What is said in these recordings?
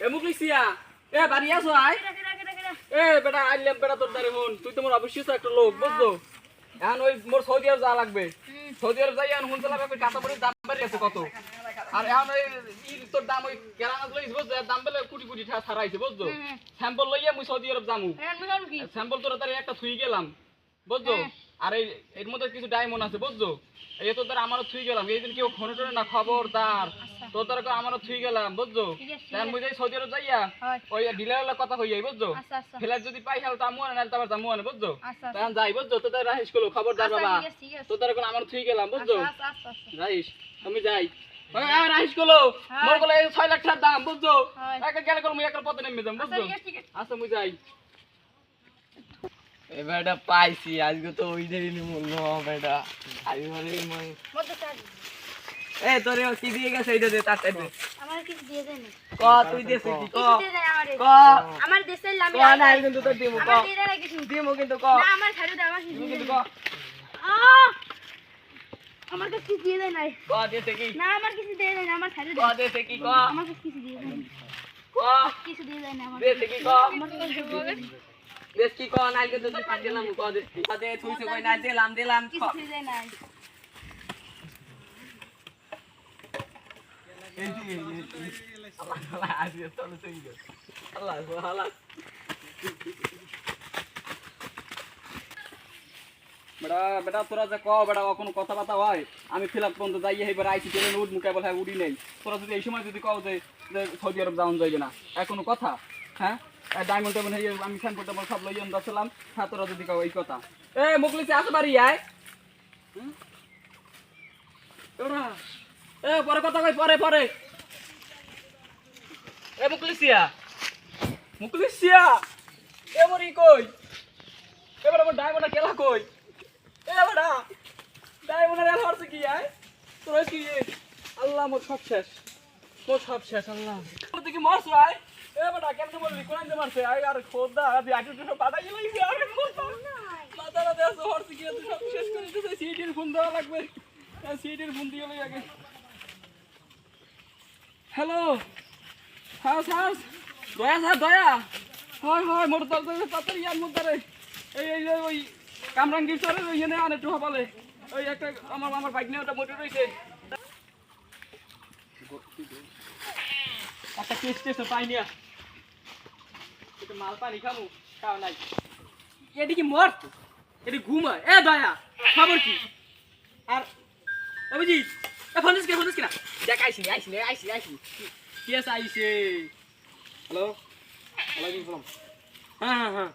এ মুকলিসিয়া এ বাড়ি আসো আয় এ বেটা আইলাম বেটা তোর দারে মন তুই তো মোর অবশ্যই একটা লোক বুঝছো এখন ওই মোর সৌদি আরব যাওয়া লাগবে সৌদি আরব যাই এখন হুনতে লাগবে কাঁচামরিচ দাম বেড়ে গেছে কত আর এখন ওই তোর দাম ওই কেরানা লইস বুঝছো দাম বেলে কোটি কোটি টাকা ছাড়াইছে বুঝছো স্যাম্পল লইয়া মুই সৌদি আরব যামু স্যাম্পল তোর তারে একটা থুই গেলাম বুঝছো আর এর মধ্যে কিছু ডায়মন্ড আছে বুঝছো এই তোর দ্বারা আমারও থুই গেলাম এই দিন কেউ ফোনে টোনে না খবরদার তোর দ্বারা আমারও থুই গেলাম বুঝছো তাই মুই যাই সৌদি আরব যাইয়া ওই ডিলারের কথা কই যাই বুঝছো ফ্লাইট যদি পাই তাহলে তামু আনে না তারপর তামু আনে বুঝছো তখন যাই বুঝছো তোর দ্বারা রাইস করলো খবরদার বাবা তোর দ্বারা আমার থুই গেলাম বুঝছো রাইস আমি যাই রাইস করলো মোর বলে 6 লাখ টাকার দাম বুঝছো একা গেলে করো মুই একার পথে নেমে যাম বুঝছো আচ্ছা মুই যাই এবারটা পাইছি আজকে তো ওই দেরি মূল্য বেটা আজকে মানে এ তোরে কি দিয়ে গেছে এইটা দে তাতে দে আমার কিছু দিয়ে দেন ক তুই দেছে কি ক ক আমার দেশের লামি ক না কিন্তু তো দিমু ক দিমু কিন্তু ক না আমার ছাড়ু দে আমার কিছু কিন্তু ক আমার কাছে কিছু দিয়ে দেন নাই ক দেছে কি না আমার কিছু দিয়ে দেন আমার ছাড়ু দে ক দেছে কি ক আমার কাছে কিছু দিয়ে দেন ক কিছু দিয়ে দেন আমার দেছে কি ক আমার কাছে বলে দেশ কি ক নাই কিন্তু তো কাট দিলাম ক দে দে তুই সে কই না দিলাম কিছু দিয়ে দেন নাই এই যে আল্লাহ আজকে চলো তুই আল্লাহ আল্লাহ বেটা বেটা তোরা যে কও বেটা কোনো কথা বাতা হয় আমি ফিলাপ পর্যন্ত যাই এবার আইসি ট্রেন উঠ মুখে বলে উড়ি নেই তোরা যদি এই সময় যদি কও যে সৌদি আরব যাওয়া যাইবে না এখন কথা হ্যাঁ ডায়মন্ড টেবন হয়ে আমি ফ্যান করতে সব লই যাচ্ছিলাম হ্যাঁ তোরা যদি কও এই কথা এ মুকলিসে আসো বাড়ি আয় তোরা এ পরে কথা কই পরে পরে এ মুকলিসিয়া এ মরি কই এবার আমার ডায়মন্ড কেলা কই এ বেটা ডায়মন্ডের এল হরছে কি আয় তোরা কি আল্লাহ মোর সব শেষ আল্লাহ তুই কি মরছ আয় এ বেটা কেমনে বললি কোন যে মারছে আয় আর খোদা আদি আটু তো পাঠাই লইছি আরে খোদা মাথাটা দেছ হরছে কি তুই সব শেষ করে দিতে সিটির ফোন দেওয়া লাগবে সিটির ফোন দিয়ে লই আগে হ্যালো হাস দয়া হয় মোর তো তাড়াতাড়ি আর মুদারে এই ওই কামরাঙ্গীর চরে ওই এনে আনে একটু হবালে ওই একটা আমার বাইক নিয়ে ওটা মোটর রয়েছে একটা টেস্ট পাই নিয়া একটু মাল পানি খামু খাও নাই এটি কি মর এটি ঘুমায় এ দয়া খবর কি আর বুঝি ফোন দিস কিনা দেখ আইসি কি আছে আইসে হ্যালো ওয়ালাইকুম সালাম হ্যাঁ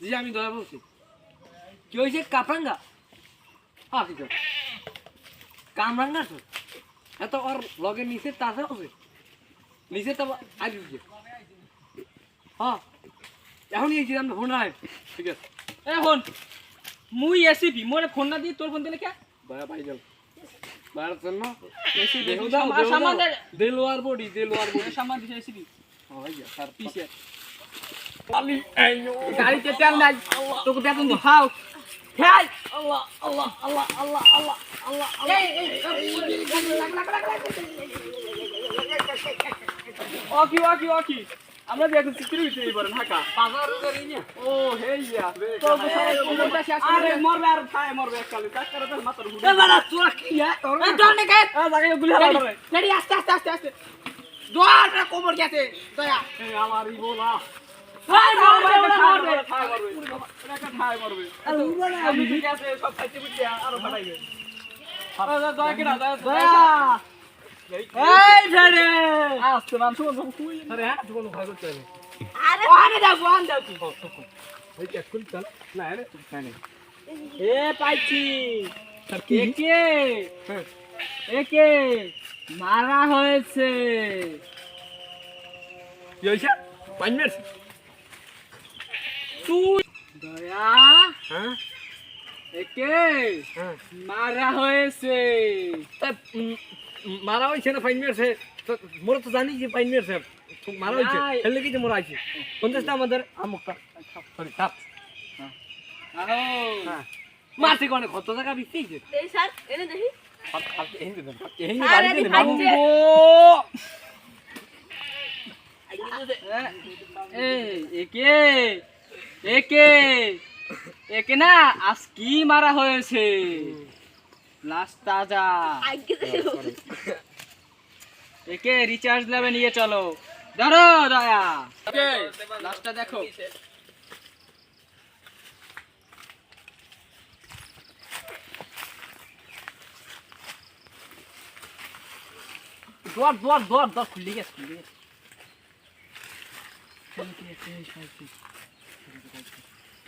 জি আমি দয়া বলছি কি হয়েছে কাপরাঙ্গা হ্যাঁ ঠিক আছে কামরাঙ্গা তো এত ওর লগে নিচে তাছে আছে নিচে তো আজ হ্যাঁ এখন এই জিরাম ফোন নাই ঠিক আছে এখন মুই এসিপি মোরে ফোন না দিয়ে তোর ফোন দিলে কে দয়া পাই যাও বাইরে চল না এসিপি সামান দেলোয়ার বডি সামান দিছে এসিপি ভাইয়া স্যার পিছে আলি আইনো গাড়িতে তেল নাই তোকে বেতন দি খাও খাই আল্লাহ ওকি আমরা যে এখন চিত্র হইছে এবার ঢাকা বাজার করি না ও হেইয়া তো সারা কোনটা শেষ আরে মরবে এককালে কাজ করে তো মাথার ঘুরে এ বাড়া তোরা কি এ ডর নে কে জায়গায় গুলি হারা রে রেডি আস্তে দোয়াটা কোমর গেছে দয়া এ আমারই বলা আমি ঠিক আছে সব খাইতে বুঝছি আরো পাঠাইবে দয়া কিনা দয়া এই ছেড়ে আস্তে মান শুন কুই আরে হ্যাঁ তুই কোনো ভয় করতে হবে আরে ওখানে যাও তুই ওই কি স্কুল চল না আরে না এ পাইছি একে মারা হয়েছে কি হইছে পাইন মেরছে তুই দয়া হ্যাঁ একে মারা হয়েছে মারা হয়েছে না ফাইন মেরছে মোর তো জানি যে ফাইন মেরছে মারা হয়েছে এর লাগি যে মোর আইছে কোনটা আমাদের আমুকটা সরি সাপ হ্যাঁ মারছে কোনে কত টাকা বিক্রিছে এই স্যার এনে দেখি এই বাড়িতে মামু একে একে একে না আজ কি মারা হয়েছে লাশ তাজা একে রিচার্জ লেভেল নিয়ে চলো ধরো দয়া লাশটা দেখো দর খুলে গেছে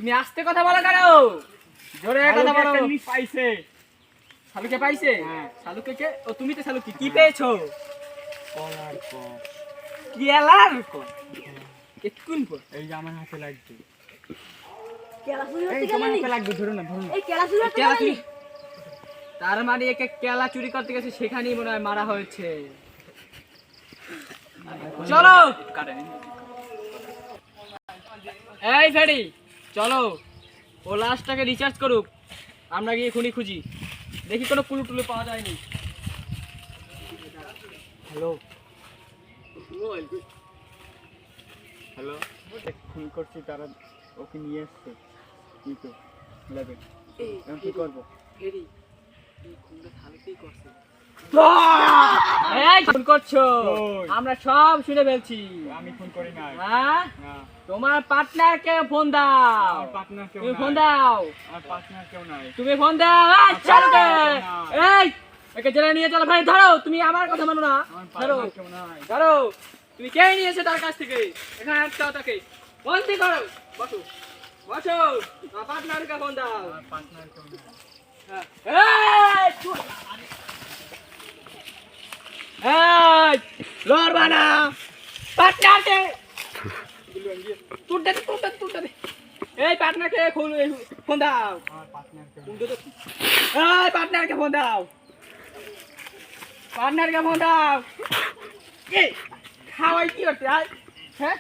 তুমি আস্তে কথা বলো কেন জোরে কথা বলো পাইছে শালুকে পাইছে হ্যাঁ। শালুকে কে ও তুমি তো শালুকে কি পেয়েছো কলার পর কেলার কোন কেতকুন পর এই যে আমার হাতে লাগছে কেলা চুরি এই করতে তোমার গেলি হাতে লাগবে ধরো না এই কেলা চুরি করতে কেলা গেলি চুরি তার মানে একে কেলা চুরি করতে গেছে সেখানেই মনে হয় মারা হয়েছে চলো এই ফেডি চলো ও লাশটাকে রিচার্জ করুক আমরা গিয়ে খুনি খুঁজি দেখি কোনো কুলু টুলু পাওয়া যায়নি হ্যালো হ্যালো ফোন করছি তারা ওকে নিয়ে আসছে কি তো লেবে এখন কি করবো ফেডি এই খুনটা থালতেই করছে এই ফোন করছো কই? আমরা সব শুনে ফেলছি আমি ফোন করি না হ্যাঁ না তোমার পার্টনারকে ফোন দাও আমার পার্টনার কেউ তুমি নাই ফোন দাও আমার পার্টনার কেউ নাই তুমি ফোন দাও এই চালুকে না। এই একে জেলে নিয়ে চলো ভাই ধরো তুমি আমার কথা মানো না আমার ধরো পার্টনার কেউ নাই ধরো তুমি কে নিয়েছো তার কাছ থেকে এখানে একটা তাকে বন্দি করো বসো বসো আমার পার্টনারকে ফোন দাও আমার পার্টনার কেউ নাই হ্যাঁ। এই চুপ। এই লড়বা না পার্টনারকে তুলতে দে এই পার্টনারকে ফোন দাও আমার পার্টনার কেউ এই পার্টনারকে ফোন দাও পার্টনারকে ফোন দাও এই খাওয়াই কি করতে আয় হ্যাঁ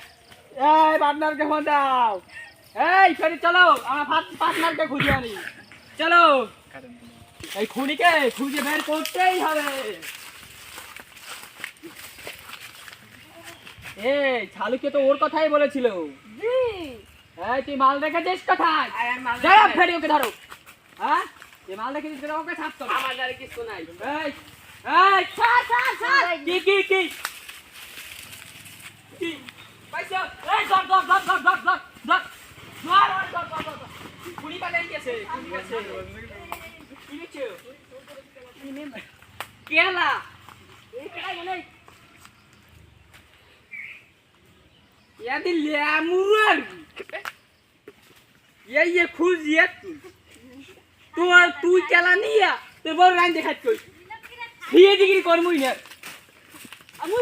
এই পার্টনারকে ফোন দাও এই ফেরি চলো আমার পার্টনারকে খুঁজে আনি চলো কারণ এই খুনিকে খুঁজে বের করতেই হবে এই ছালুকে তো ওর কথাই বলেছিল জি এই তুই মাল রেখেছিস কোথায় যাও ফেরি ওকে ধরো হ্যাঁ এই মাল রেখেছিস কোথায় ওকে ছাপ করো আমার দ্বারা কিছু নাই এই এই স্যার কি পাইছো এই ধর খুনি পালাই গেছে কি গেছে কেলা এই কেলা গেলে ইয়াদি লেমুর ये खुश ये তুই কেলা নিয়া তোর বড় রান দেখাত কই 3 ডিগ্রি করমুই না